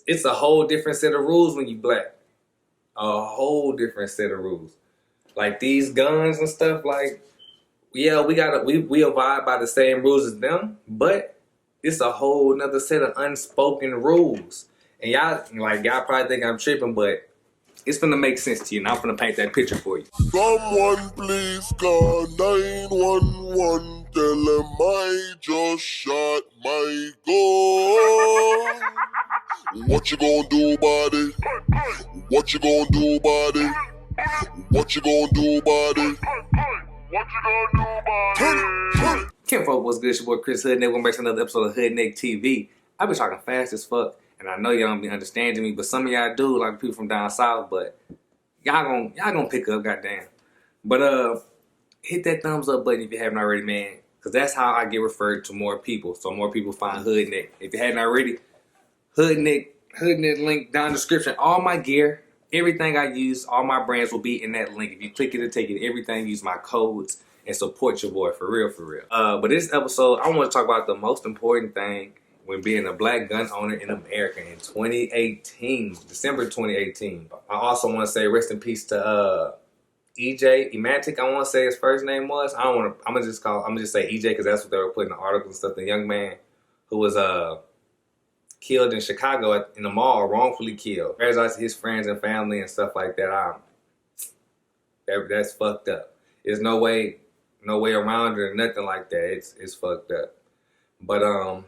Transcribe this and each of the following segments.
It's a whole different set of rules when you black. A whole different set of rules. Like these guns and stuff, like, yeah, we abide by the same rules as them, but it's a whole nother set of unspoken rules. And y'all probably think I'm tripping, but it's gonna make sense to you, and I'm gonna paint that picture for you. Someone please call 911. Tell them I just shot my gun. What you gonna do about it? What you gonna do about it? What you gonna do about it? What you gonna do about it? Kim folk, what's good? It's your boy Chris HoodNeck. Welcome back to another episode of HoodNeck TV. I be talking fast as fuck, and I know y'all don't be understanding me, but some of y'all do, like people from down south. But y'all gonna pick up, goddamn. But hit that thumbs up button if you haven't already, man, because that's how I get referred to more people, so more people find HoodNeck. If you hadn't already, HoodNeck link down in the description. All my gear, everything I use, all my brands will be in that link. If you click it, it'll take you to everything. Use my codes and support your boy, for real, for real. But this episode, I want to talk about the most important thing when being a black gun owner in America in 2018, December 2018. I also want to say rest in peace to EJ Emantic. I want to say his first name was. I'm gonna just say EJ because that's what they were putting in the article and stuff. The young man who was killed in Chicago in the mall, wrongfully killed. Congratulations to his friends and family and stuff like that. That's fucked up. There's no way around it or nothing like that. It's fucked up. But I'm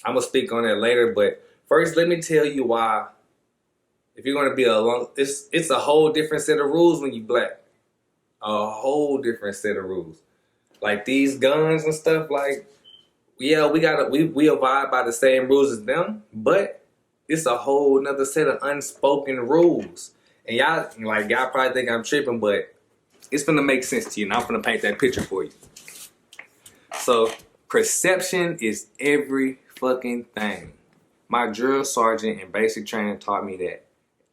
gonna speak on that later. But first, let me tell you why. If you're gonna be it's a whole different set of rules when you black. A whole different set of rules. Like these guns and stuff, like, yeah, we abide by the same rules as them, but it's a whole nother set of unspoken rules. And y'all probably think I'm tripping, but it's gonna make sense to you, and I'm gonna paint that picture for you. So perception is every fucking thing. My drill sergeant in basic training taught me that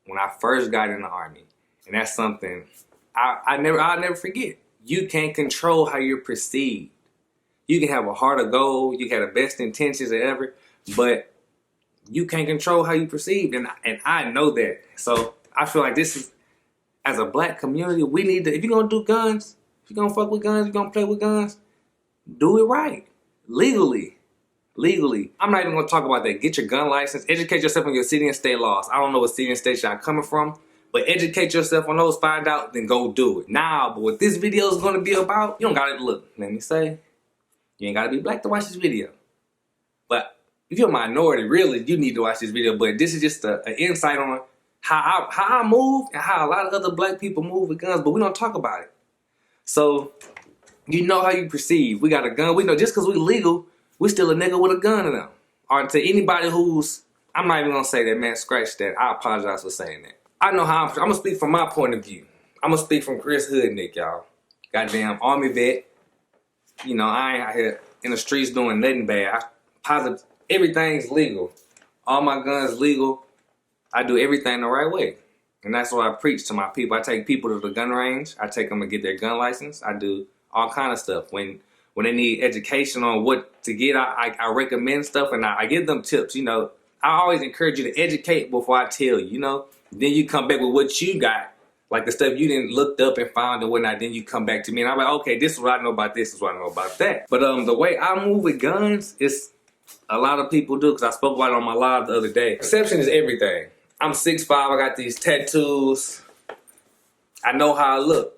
when I first got in the Army, and that's something I'll never forget. You can't control how you're perceived. You can have a heart of gold, you can have the best intentions ever, but you can't control how you perceive, and I know that. So I feel like this is, as a black community, we need to, if you're gonna do guns, if you're gonna fuck with guns, you're gonna play with guns, do it right. Legally. I'm not even gonna talk about that. Get your gun license, educate yourself on your city and state laws. I don't know what city and state y'all coming from, but educate yourself on those, find out, then go do it. Now, but what this video is gonna be about, you don't gotta look, let me say, you ain't gotta be black to watch this video. But if you're a minority, really, you need to watch this video. But this is just an insight on how I move and how a lot of other black people move with guns, but we don't talk about it. So, you know how you perceive. We got a gun. We know just because we legal, we still a nigga with a gun in them. Or to anybody who's, I'm not even gonna say that, man, scratch that. I apologize for saying that. I know how I'm gonna speak from my point of view. I'm gonna speak from Chris HoodNeck, y'all. Goddamn Army vet. You know, I ain't out here in the streets doing nothing bad. Everything's legal. All my guns legal. I do everything the right way. And that's what I preach to my people. I take people to the gun range. I take them to get their gun license. I do all kind of stuff. When they need education on what to get, I recommend stuff, and I give them tips. You know, I always encourage you to educate before I tell you, you know. Then you come back with what you got, like the stuff you didn't looked up and found and whatnot. Then you come back to me, and I'm like, okay, this is what I know about this, is what I know about that. But the way I move with guns is a lot of people do, because I spoke about it on my live the other day. Perception is everything. I'm 6'5", I got these tattoos. I know how I look.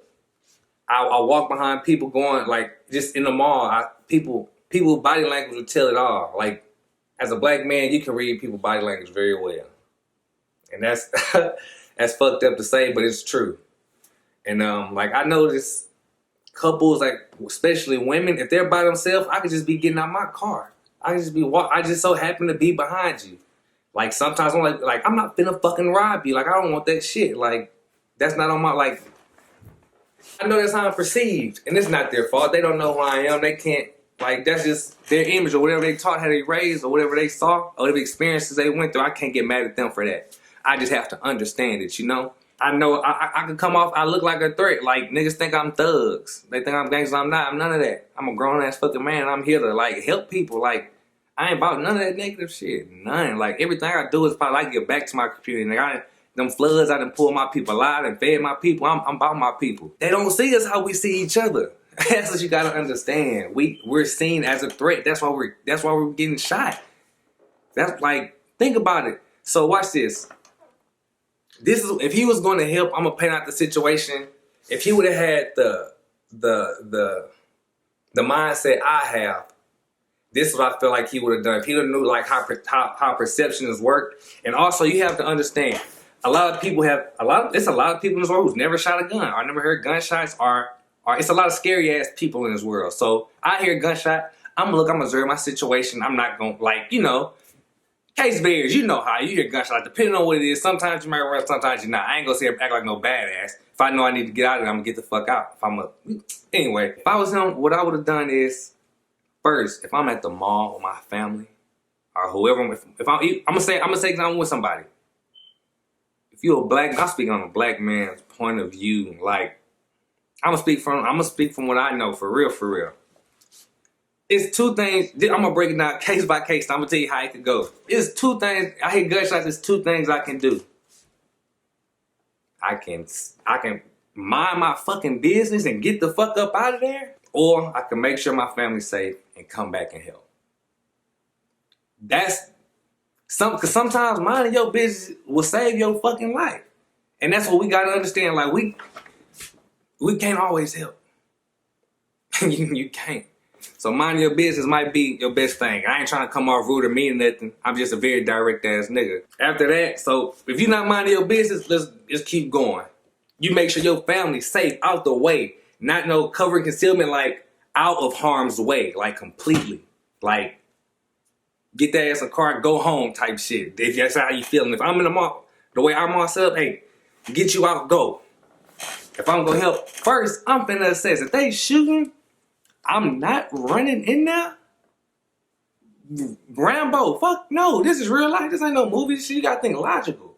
I walk behind people going, like, just in the mall, people body language will tell it all. Like, as a black man, you can read people's body language very well. And that's that's fucked up to say, but it's true. And like, I notice couples, like especially women, if they're by themselves, I could just be getting out my car. I just so happen to be behind you. Like sometimes I'm like I'm not finna fucking rob you. Like, I don't want that shit. Like, that's not on my, like, I know that's how I'm perceived, and it's not their fault. They don't know who I am. They can't, like, that's just their image or whatever they taught, how they raised, or whatever they saw, or whatever experiences they went through. I can't get mad at them for that. I just have to understand it, you know? I know I could come off, I look like a threat. Like, niggas think I'm thugs. They think I'm gangsters. I'm not. I'm none of that. I'm a grown-ass fucking man, and I'm here to, like, help people. Like, I ain't about none of that negative shit. None. Like, everything I do is probably like get back to my community. Like, them floods, I done pulled my people out and fed my people. I'm about my people. They don't see us how we see each other. That's what you gotta understand. We're seen as a threat. That's why we're getting shot. That's like, think about it. So watch this. This is if he was going to help. I'm gonna paint out the situation. If he would have had the mindset I have, this is what I feel like he would have done. If he would have knew like how perceptions work, and also you have to understand. It's a lot of people in this world who's never shot a gun or never heard gunshots or it's a lot of scary ass people in this world. So I hear gunshot, I'm observe my situation. I'm not gonna case varies. You know how you hear gunshot, depending on what it is. Sometimes you might run, sometimes you're not. I ain't gonna say act like no badass. If I know I need to get out of it, I'm gonna get the fuck out. Anyway, if I was him, what I would have done is, first, if I'm at the mall with my family or whoever, I'm gonna say I'm with somebody. If you're a black, I'm speaking on a black man's point of view. Like, I'm gonna speak from what I know, for real. It's two things. I'm gonna break it down case by case. I'm gonna tell you how it could go. It's two things. I hear gunshots. There's two things I can do. I can mind my fucking business and get the fuck up out of there, or I can make sure my family's safe and come back and help. Cause sometimes minding your business will save your fucking life. And that's what we gotta understand. Like, we can't always help. You can't. So mind your business might be your best thing. I ain't trying to come off rude or mean nothing. I'm just a very direct ass nigga. After that, so if you're not minding your business, let's just keep going. You make sure your family's safe, out the way. Not no cover and concealment, like out of harm's way, like completely. Like, get that ass in the car, go home type shit. If that's how you feeling. If I'm in the mall, the way I'm all set up, hey, get you out, go. If I'm gonna help, first, I'm finna assess. If they shooting, I'm not running in there. Rambo, fuck no. This is real life. This ain't no movie shit. You gotta think logical.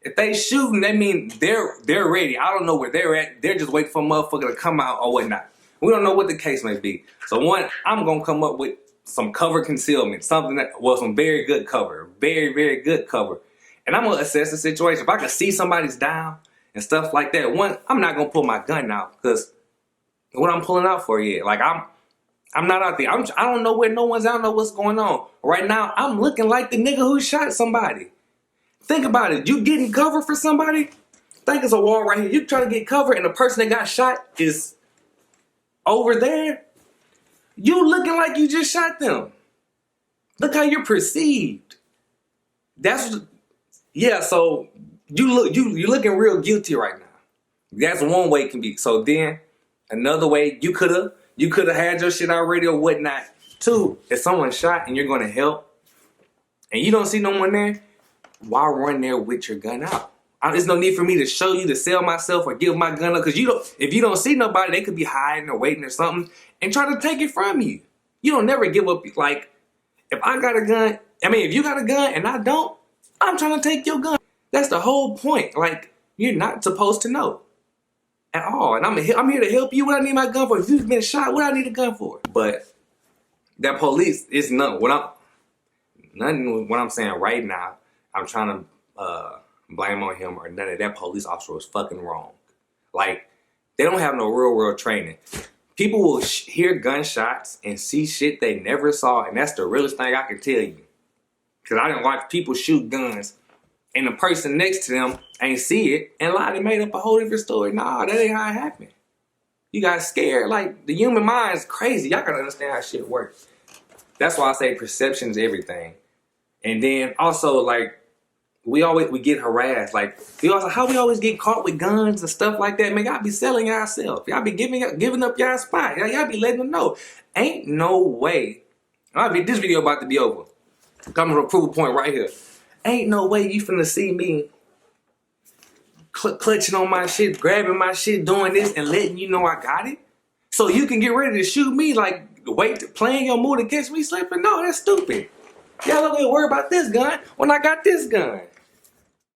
If they shooting, that mean they're ready. I don't know where they're at. They're just waiting for a motherfucker to come out or whatnot. We don't know what the case may be. So one, I'm gonna come up with some cover concealment, some very good cover, very good cover. And I'm gonna assess the situation. If I can see somebody's down and stuff like that, one, I'm not gonna pull my gun out because what I'm pulling out for yet. Like, I'm not out there. I don't know where no one's. I don't know what's going on. Right now, I'm looking like the nigga who shot somebody. Think about it. You getting cover for somebody? Think it's a wall right here. You trying to get cover and the person that got shot is over there? You looking like you just shot them. Look how you're perceived. So you're looking real guilty right now. That's one way it can be. So then another way, you could have had your shit already or whatnot. Two, if someone shot and you're gonna help and you don't see no one there, why run there with your gun out? There's no need for me to show you to sell myself or give my gun up, because if you don't see nobody, they could be hiding or waiting or something and try to take it from you. You don't never give up. Like, if I got a gun, if you got a gun and I don't, I'm trying to take your gun. That's the whole point. Like, you're not supposed to know at all. And I'm here to help you. What I need my gun for? If you've been shot, what I need a gun for? But that police is nothing. Nothing what I'm saying right now. I'm trying to blame on him or none of that. Police officer was fucking wrong. Like, they don't have no real world training. People will hear gunshots and see shit they never saw, and that's the realest thing I can tell you. Because I didn't watch people shoot guns and the person next to them ain't see it and lied and made up a whole different story. Nah, that ain't how it happened. You got scared. Like, the human mind is crazy. Y'all gotta understand how shit works. That's why I say perception is everything. And then also, like, we get harassed. Like, how we always get caught with guns and stuff like that. Man, y'all be selling yourself. Y'all be giving up y'all spot. Y'all be letting them know. Ain't no way. This video about to be over. Coming to a proof point right here. Ain't no way you finna see me clutching on my shit, grabbing my shit, doing this, and letting you know I got it. So you can get ready to shoot me, like, playing your move to catch me slipping. No, that's stupid. Y'all don't even worry about this gun when I got this gun.